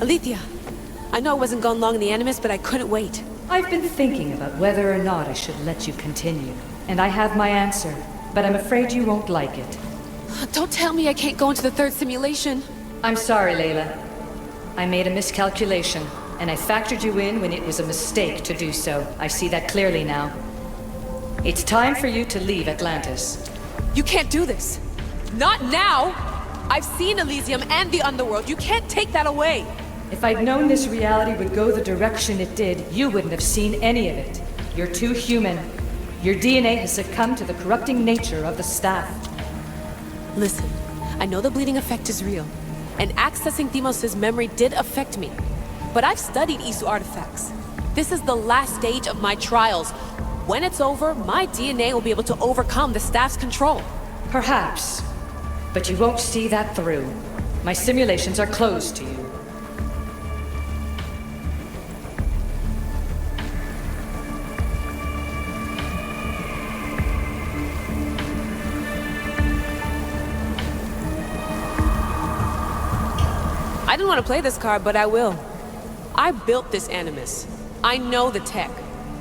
Alethea, I know I wasn't gone long in the Animus, but I couldn't wait. I've been thinking about whether or not I should let you continue, and I have my answer, but I'm afraid you won't like it. Don't tell me I can't go into the third simulation. I'm sorry, Layla. I made a miscalculation, and I factored you in when it was a mistake to do so. I see that clearly now. It's time for you to leave Atlantis. You can't do this. Not now! I've seen Elysium and the Underworld. You can't take that away! If I'd known this reality would go the direction it did, you wouldn't have seen any of it. You're too human. Your DNA has succumbed to the corrupting nature of the staff. Listen, I know the bleeding effect is real, and accessing Deimos' memory did affect me. But I've studied Isu artifacts. This is the last stage of my trials. When it's over, my DNA will be able to overcome the staff's control. Perhaps. But you won't see that through. My simulations are closed to you. I didn't want to play this card, but I will. I built this Animus. I know the tech.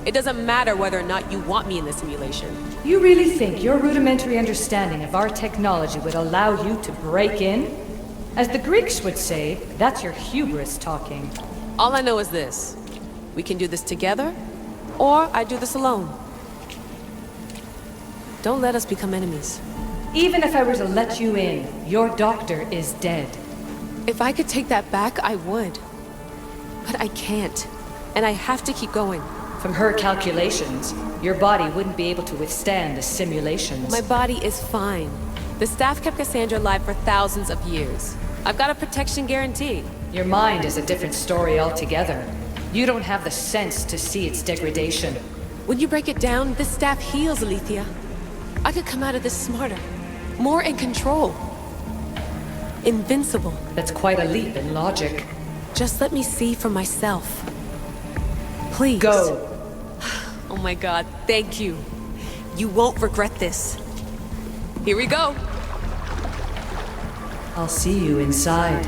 It doesn't matter whether or not you want me in the simulation. You really think your rudimentary understanding of our technology would allow you to break in? As the Greeks would say, that's your hubris talking. All I know is this. We can do this together, or I do this alone. Don't let us become enemies. Even if I were to let you in, your doctor is dead. If I could take that back, I would. But I can't. And I have to keep going. From her calculations, your body wouldn't be able to withstand the simulations. My body is fine. The staff kept Cassandra alive for thousands of years. I've got a protection guarantee. Your mind is a different story altogether. You don't have the sense to see its degradation. When you break it down, this staff heals, Alethea. I could come out of this smarter, more in control. Invincible. That's quite a leap in logic. Just let me see for myself. Please. Go. Oh my god, thank you. You won't regret this. Here we go. I'll see you inside.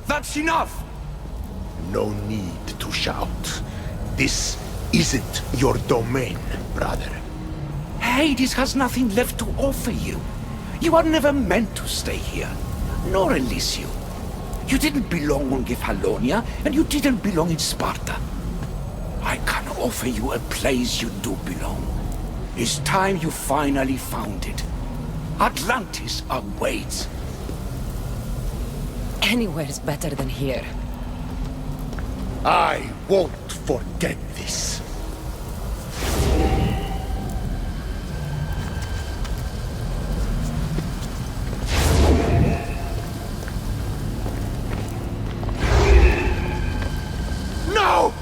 That's enough! No need to shout. This isn't your domain, brother. Hades has nothing left to offer you. You are never meant to stay here, nor Elysium. You didn't belong on Kefalonia, and you didn't belong in Sparta. I can offer you a place you do belong. It's time you finally found it. Atlantis awaits. Anywhere's better than here. I won't forget this. No!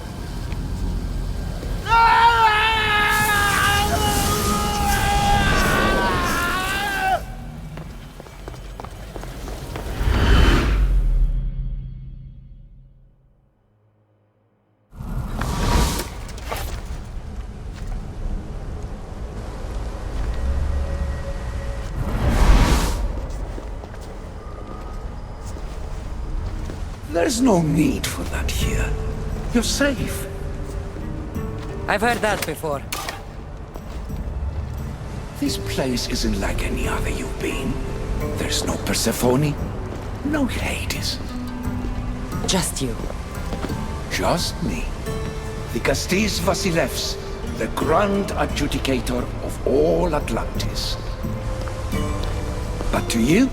There's no need for that here. You're safe. I've heard that before. This place isn't like any other you've been. There's no Persephone, No Hades. Just you. Just me. The Castis Vasilevs, the grand adjudicator of all Atlantis. But to you,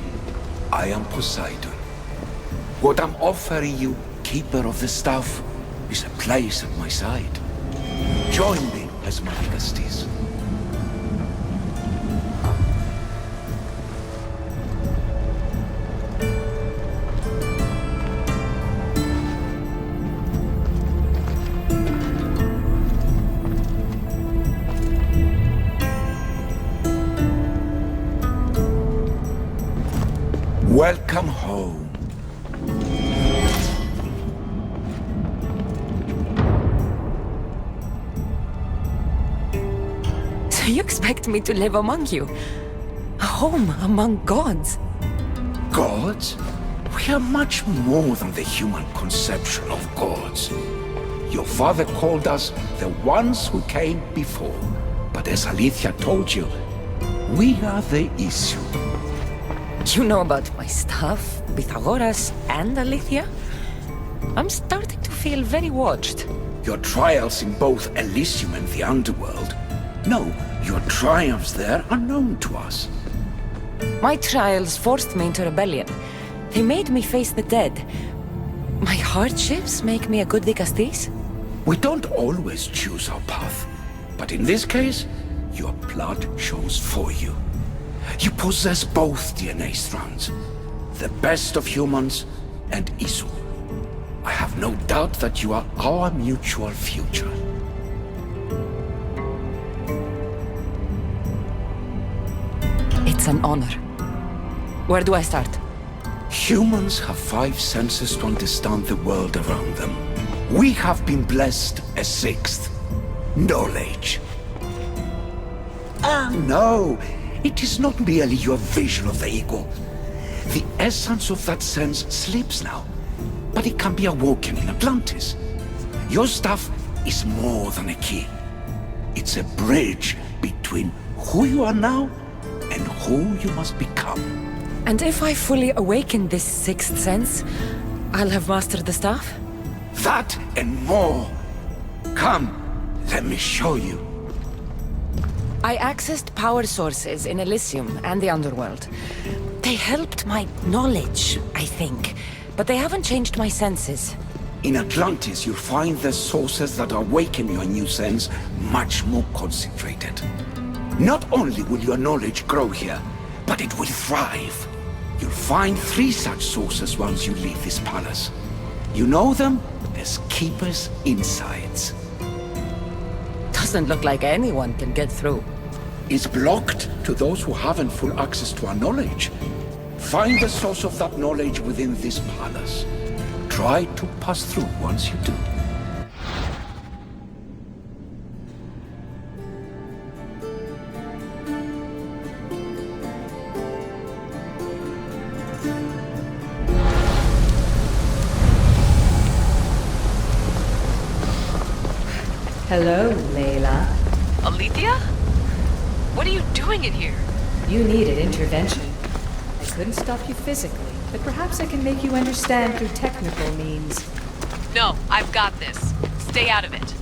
I am Poseidon. What I'm offering you, Keeper of the Staff, is a place at my side. Join me as my Castis. Welcome home. So you expect me to live among you? A home among gods? Gods? We are much more than the human conception of gods. Your father called us the ones who came before. But as Alethea told you, we are the issue. You know about my stuff, Pythagoras and Alethea? I'm starting to feel very watched. Your trials in both Elysium and the Underworld. No, your triumphs there are known to us. My trials forced me into rebellion. They made me face the dead. My hardships make me a good Dikastis? We don't always choose our path. But in this case, your blood shows for you. You possess both DNA strands. The best of humans and Isu. I have no doubt that you are our mutual future. It's an honor. Where do I start? Humans have 5 senses to understand the world around them. We have been blessed a 6th. Knowledge. No. It is not merely your vision of the ego. The essence of that sense sleeps now. But it can be awoken in Atlantis. Your stuff is more than a key. It's a bridge between who you are now and who you must become. And if I fully awaken this 6th sense, I'll have mastered the staff? That and more. Come, let me show you. I accessed power sources in Elysium and the Underworld. They helped my knowledge, I think, but they haven't changed my senses. In Atlantis, you'll find the sources that awaken your new sense much more concentrated. Not only will your knowledge grow here, but it will thrive. You'll find 3 such sources once you leave this palace. You know them as Keeper's Insights. Doesn't look like anyone can get through. It's blocked to those who haven't full access to our knowledge. Find the source of that knowledge within this palace. Try to pass through once you do. Hello, Layla. Alethea? What are you doing in here? You needed intervention. I couldn't stop you physically, but perhaps I can make you understand through technical means. No, I've got this. Stay out of it.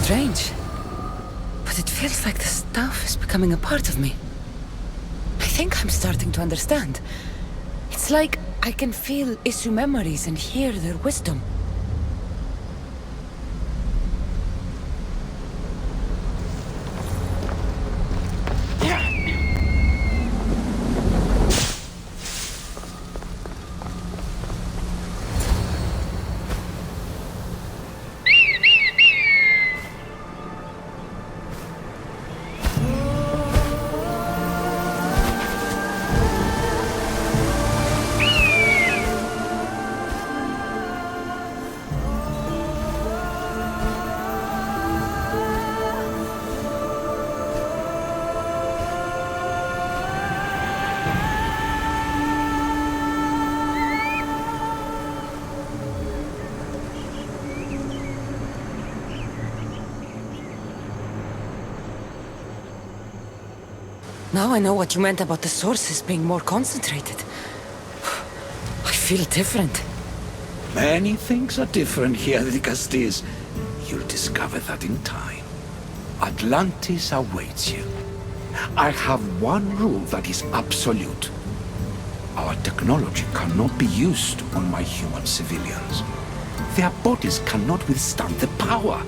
Strange. But it feels like the stuff is becoming a part of me. I think I'm starting to understand. It's like I can feel Isu memories and hear their wisdom. Now I know what you meant about the sources being more concentrated. I feel different. Many things are different here, Dicastis. You'll discover that in time. Atlantis awaits you. I have one rule that is absolute. Our technology cannot be used on my human civilians. Their bodies cannot withstand the power.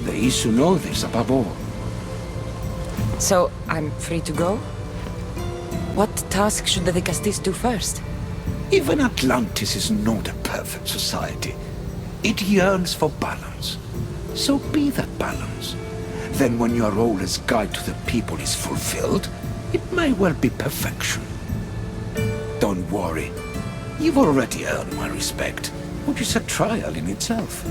The Isu know this above all. So, I'm free to go? What task should the Dicastis do first? Even Atlantis is not a perfect society. It yearns for balance. So be that balance. Then when your role as guide to the people is fulfilled, it may well be perfection. Don't worry. You've already earned my respect, which is a trial in itself.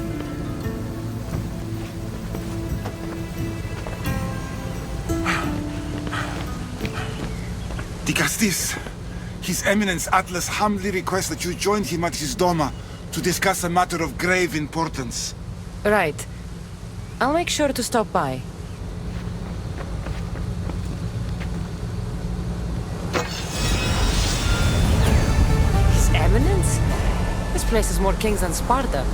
Dicastis, His Eminence Atlas humbly requests that you join him at his Doma to discuss a matter of grave importance. Right. I'll make sure to stop by. His Eminence? This place has more kings than Sparta.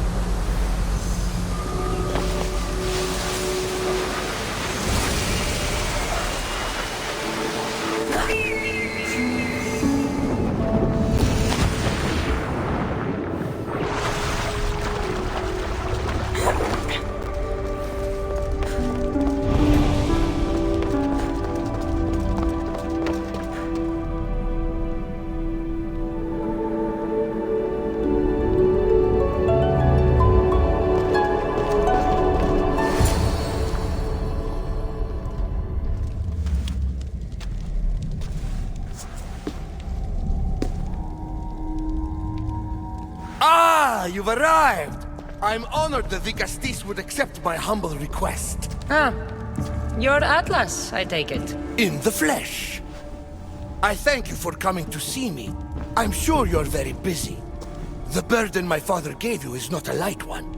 You've arrived! I'm honored that Dicastis would accept my humble request. Ah, you're Atlas, I take it. In the flesh. I thank you for coming to see me. I'm sure you're very busy. The burden my father gave you is not a light one.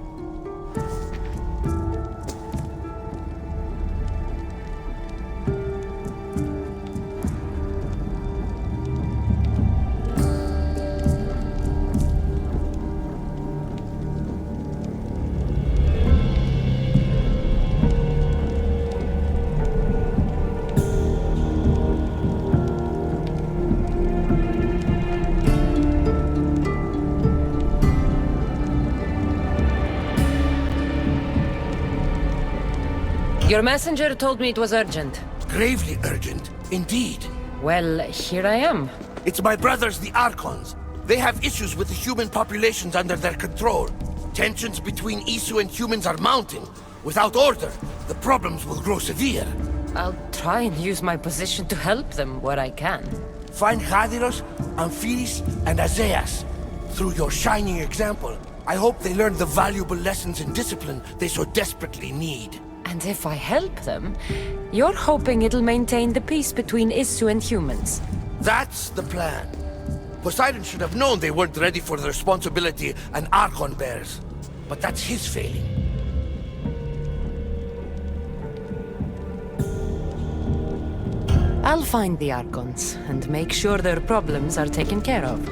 Your messenger told me it was urgent. Gravely urgent, indeed. Well, here I am. It's my brothers, the Archons. They have issues with the human populations under their control. Tensions between Isu and humans are mounting. Without order, the problems will grow severe. I'll try and use my position to help them where I can. Find Hadiros, Amphiris, and Azeas. Through your shining example, I hope they learn the valuable lessons in discipline they so desperately need. And if I help them, you're hoping it'll maintain the peace between Isu and humans. That's the plan. Poseidon should have known they weren't ready for the responsibility an Archon bears. But that's his failing. I'll find the Archons and make sure their problems are taken care of.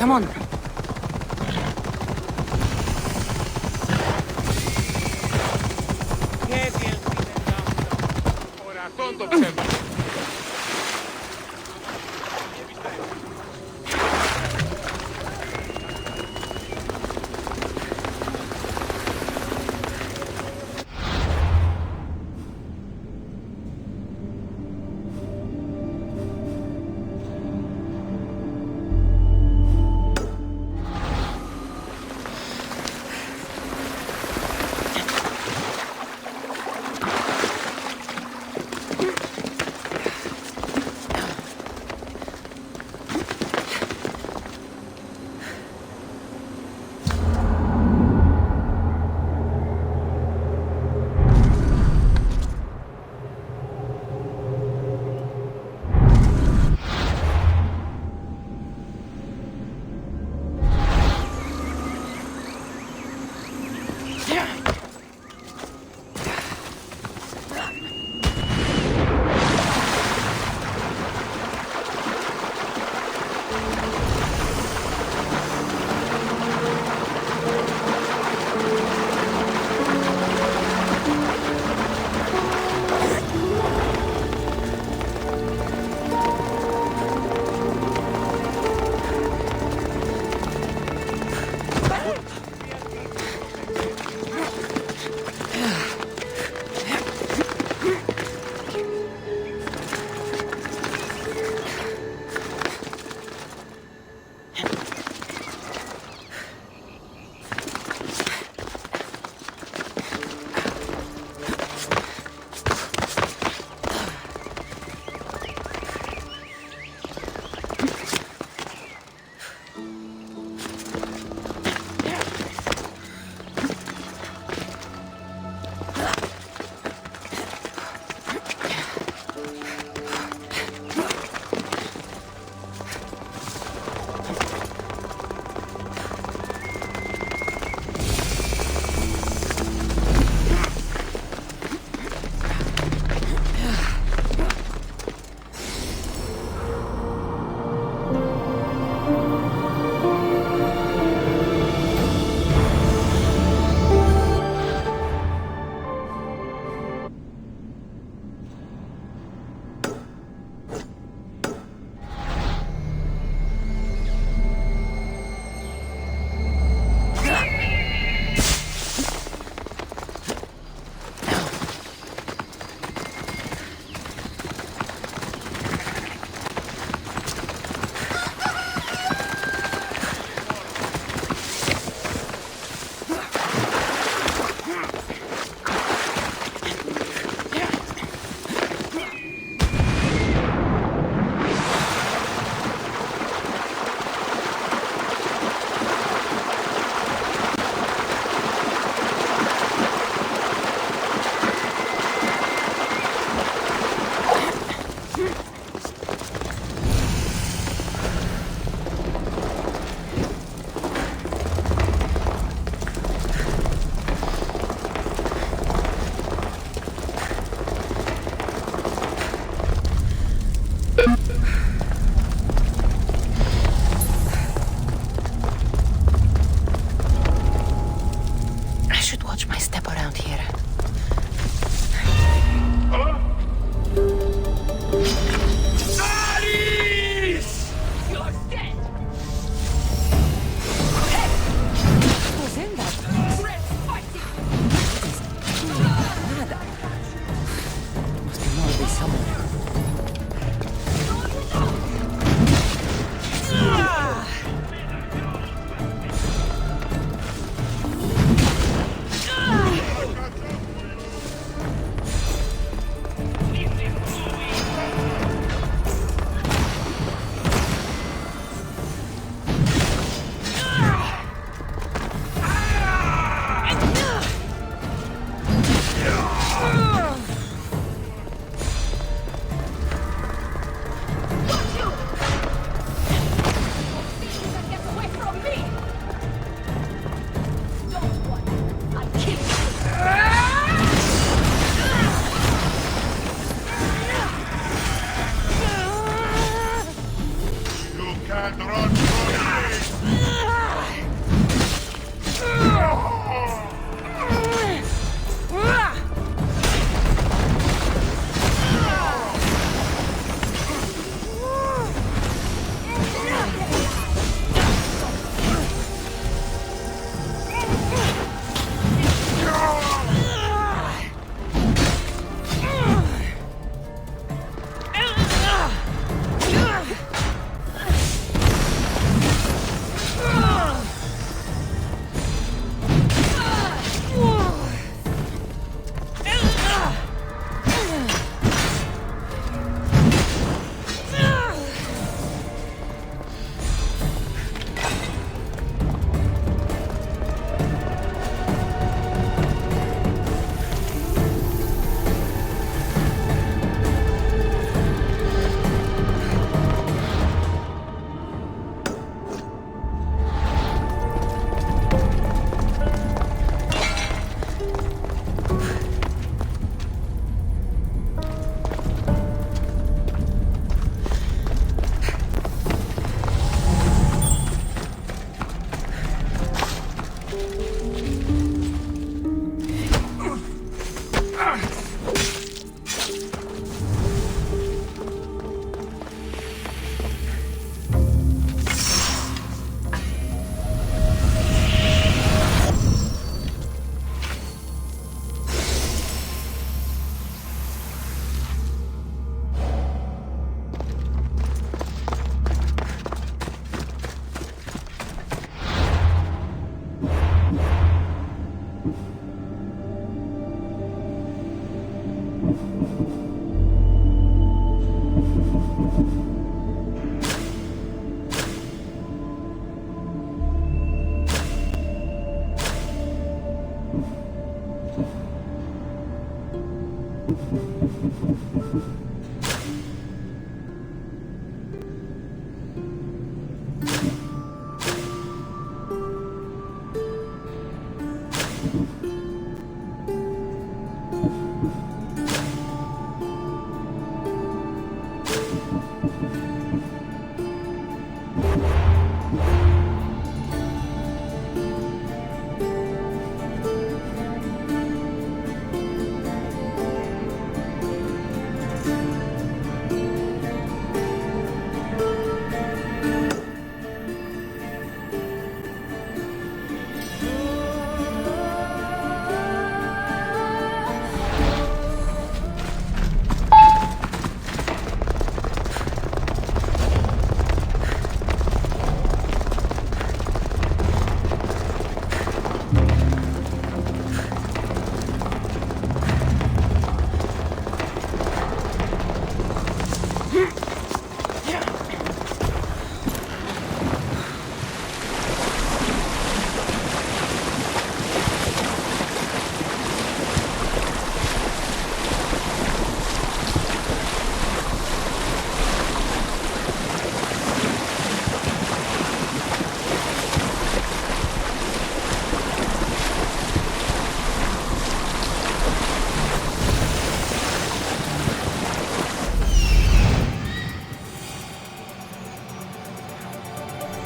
Come on.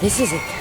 This is it.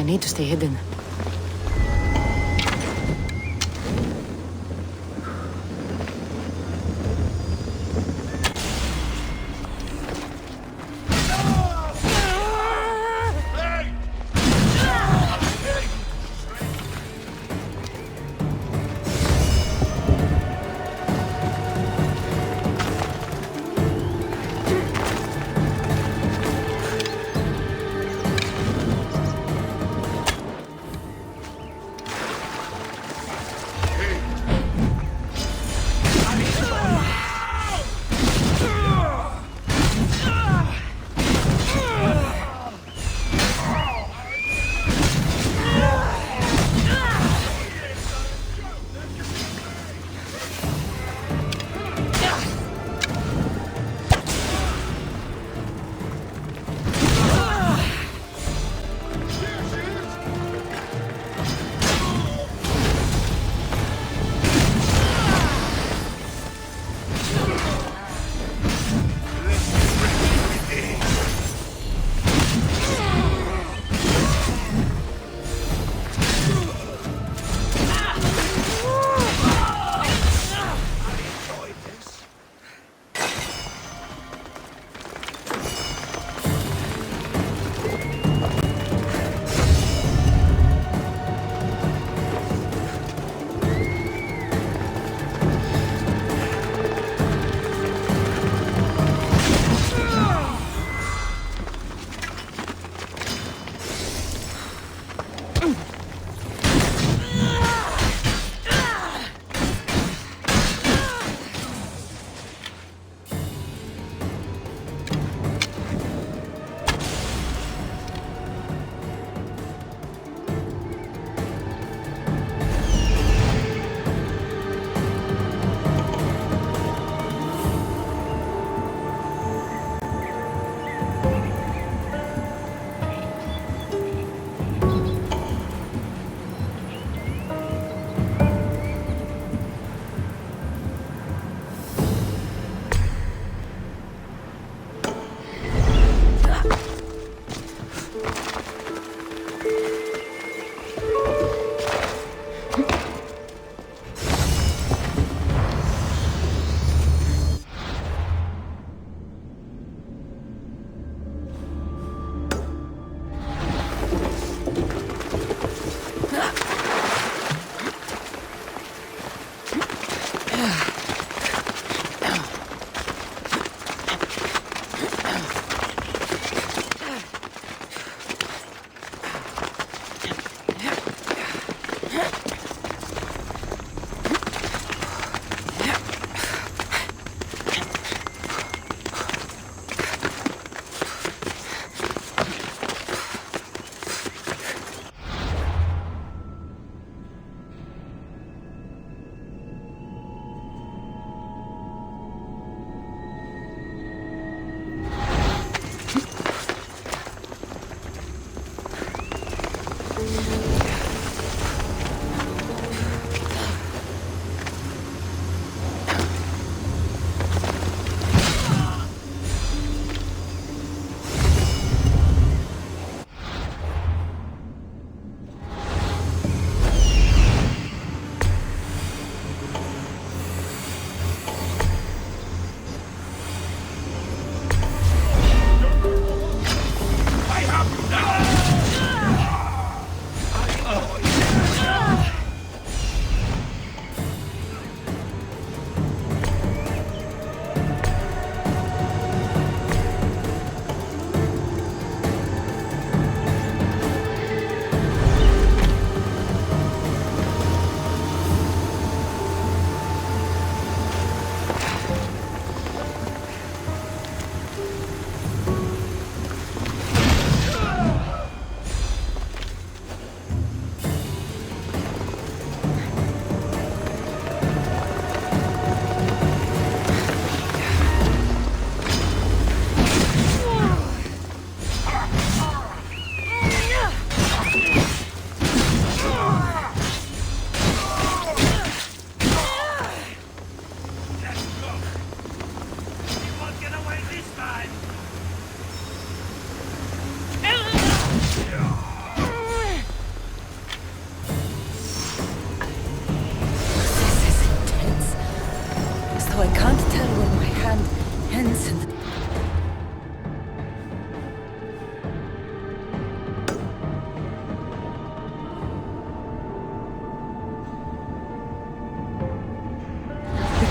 need to stay hidden.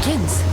begins.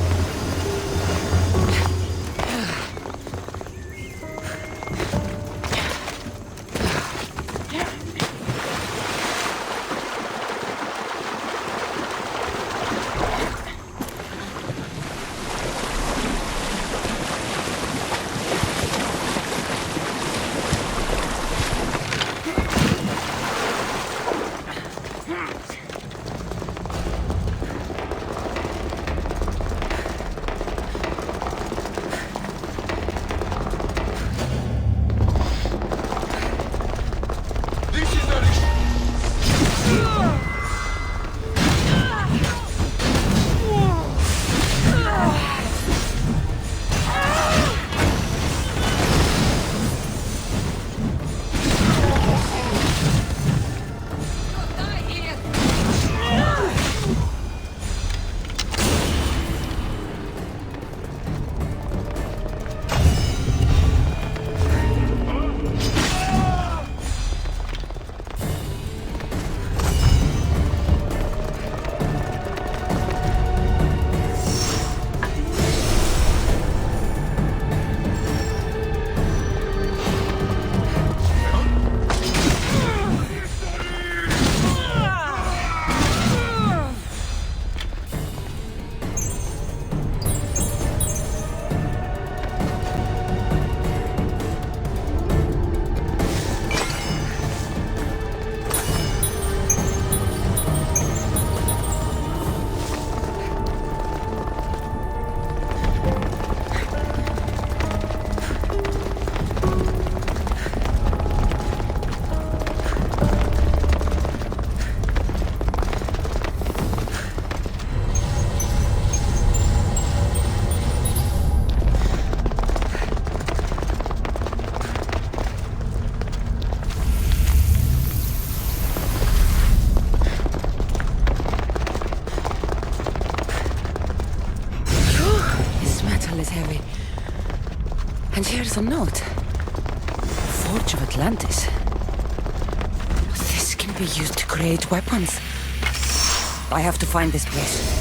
And here's a note. Forge of Atlantis. This can be used to create weapons. I have to find this place.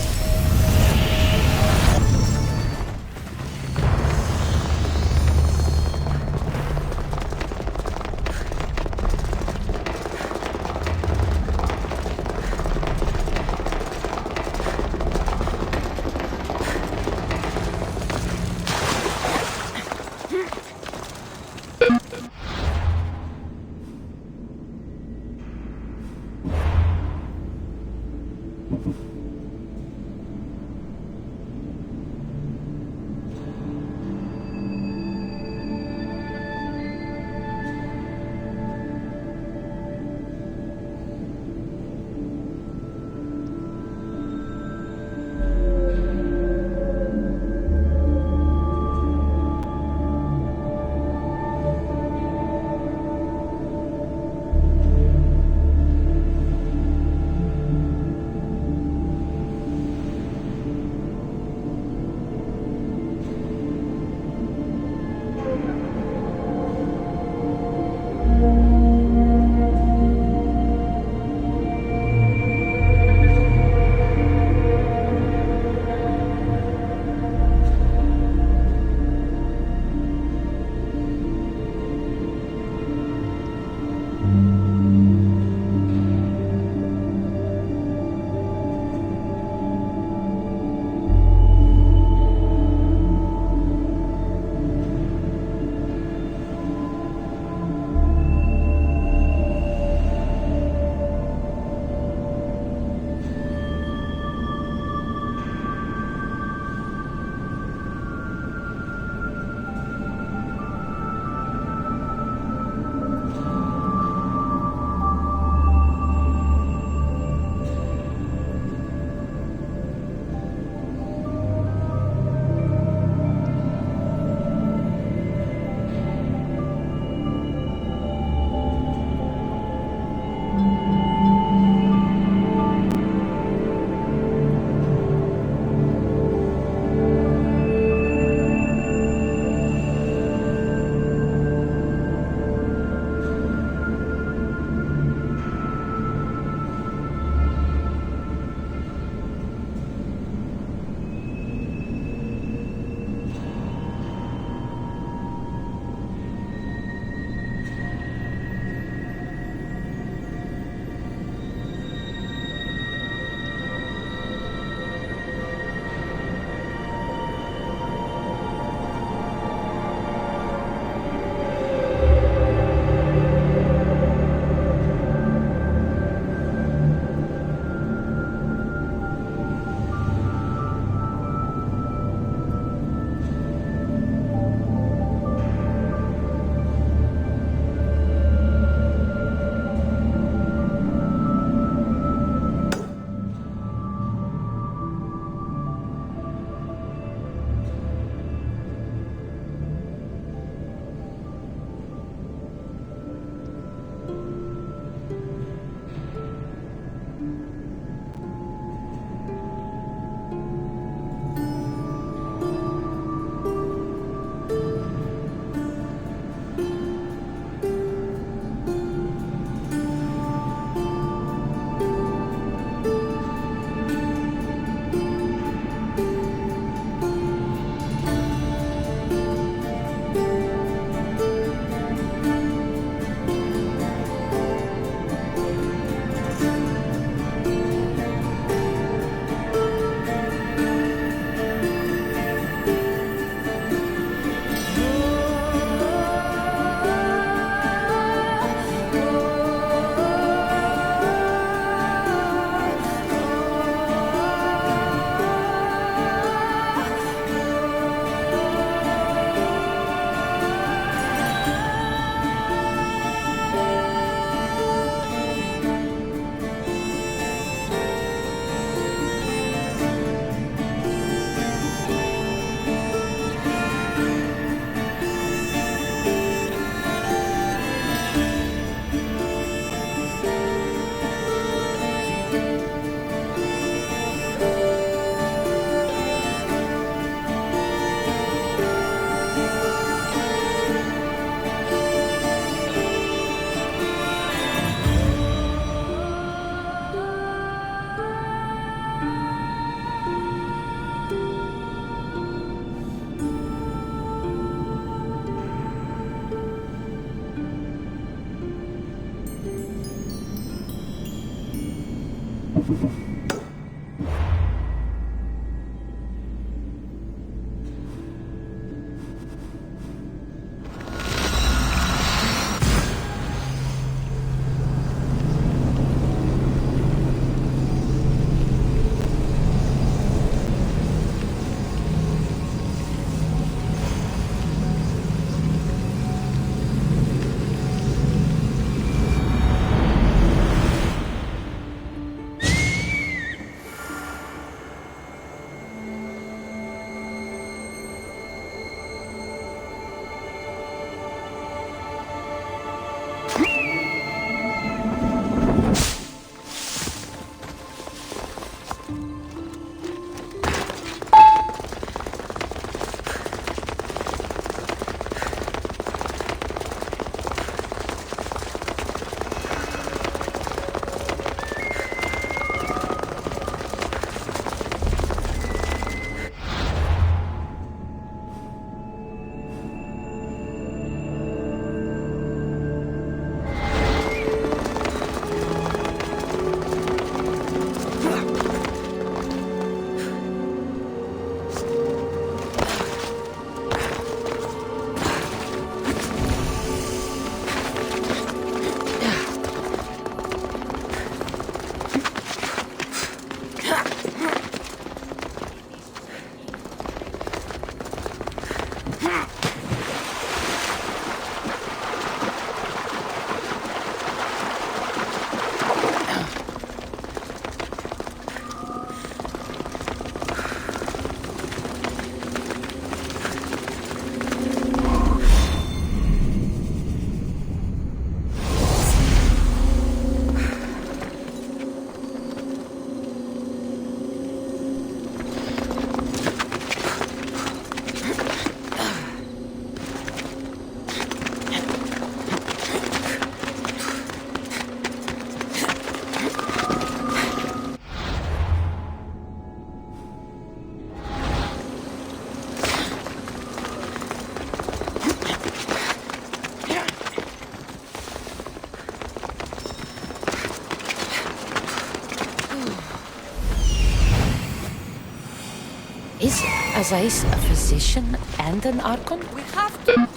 Is Azais a physician and an Archon? We have to...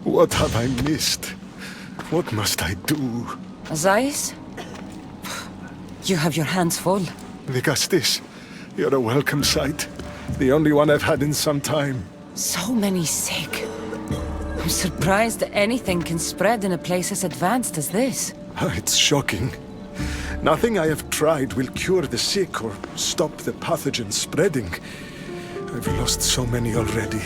What have I missed? What must I do? Azais? You have your hands full. Vigastis, you're a welcome sight. The only one I've had in some time. So many sick. I'm surprised that anything can spread in a place as advanced as this. It's shocking. Nothing I have tried will cure the sick or stop the pathogen spreading. I've lost so many already.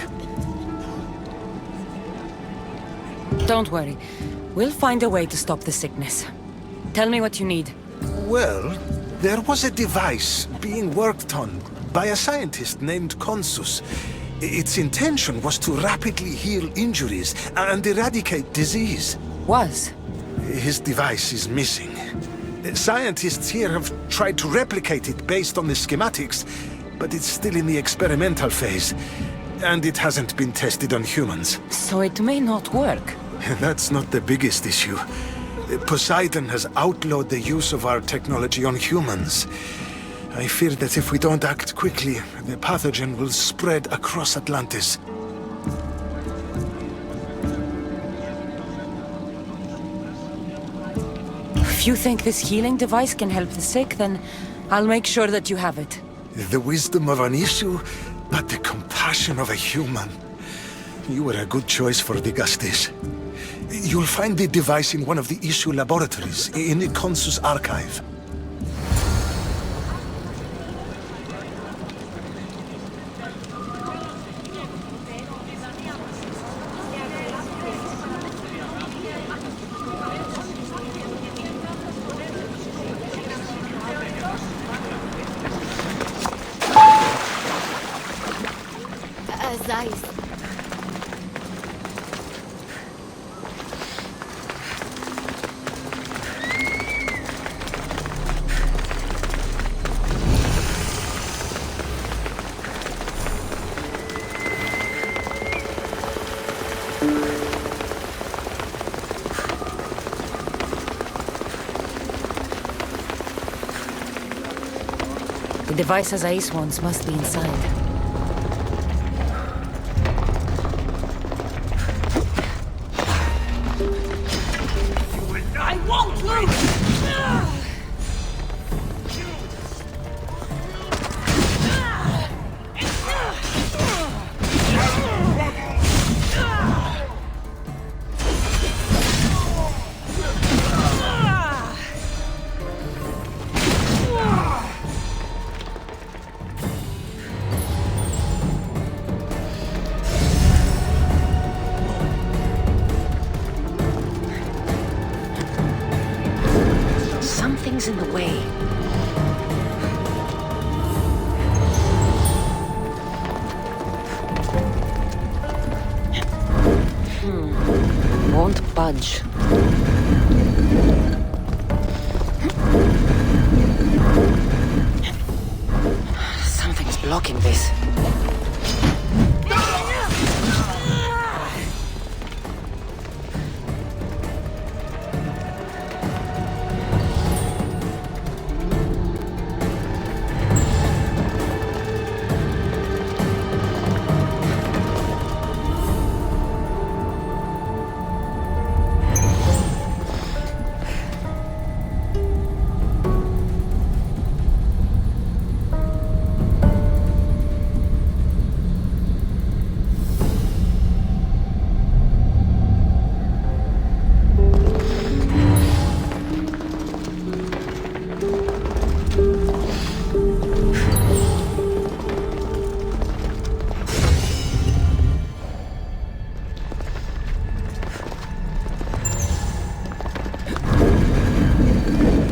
Don't worry. We'll find a way to stop the sickness. Tell me what you need. Well, there was a device being worked on by a scientist named Consus. Its intention was to rapidly heal injuries and eradicate disease. Was? His device is missing. Scientists here have tried to replicate it based on the schematics, but it's still in the experimental phase, and it hasn't been tested on humans. So it may not work. That's not the biggest issue. Poseidon has outlawed the use of our technology on humans. I fear that if we don't act quickly, the pathogen will spread across Atlantis. If you think this healing device can help the sick, then I'll make sure that you have it. The wisdom of an issue, but the compassion of a human. You were a good choice for Vigastis. You'll find the device in one of the issue laboratories, in the Consus archive. Azais. The device Azais wants must be inside. I won't lose! Something's in the way. Won't budge. Something's blocking this.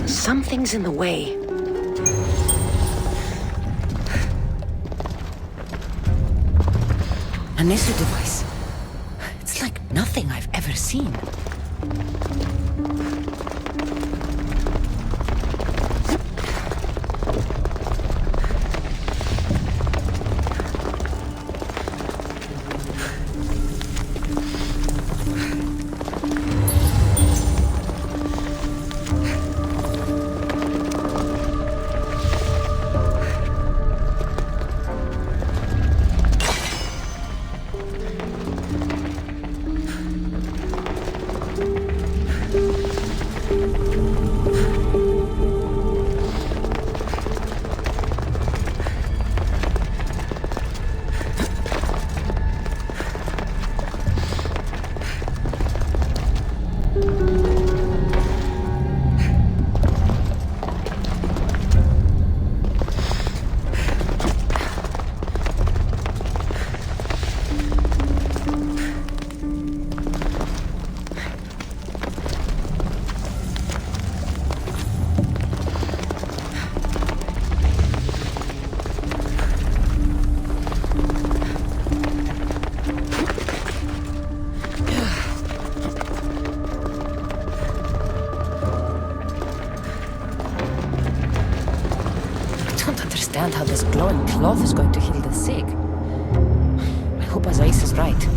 Something's in the way. An Isu device. It's like nothing I've ever seen. understand how this glowing cloth is going to heal the sick. I hope Azais is right.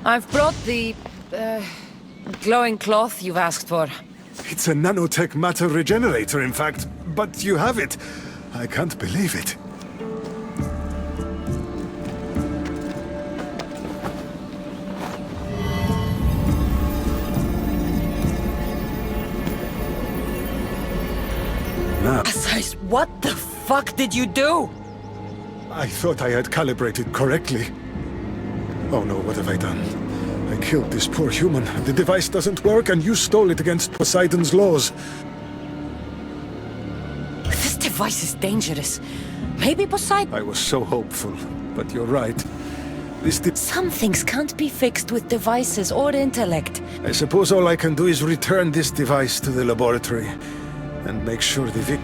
I've brought the, glowing cloth you've asked for. It's a nanotech matter regenerator, in fact. But you have it. I can't believe it. Now, Azais, what the fuck did you do? I thought I had calibrated correctly. Oh no, what have I done? I killed this poor human. The device doesn't work, and you stole it against Poseidon's laws. This device is dangerous. Maybe Poseidon... I was so hopeful, but you're right. Some things can't be fixed with devices or intellect. I suppose all I can do is return this device to the laboratory and make sure the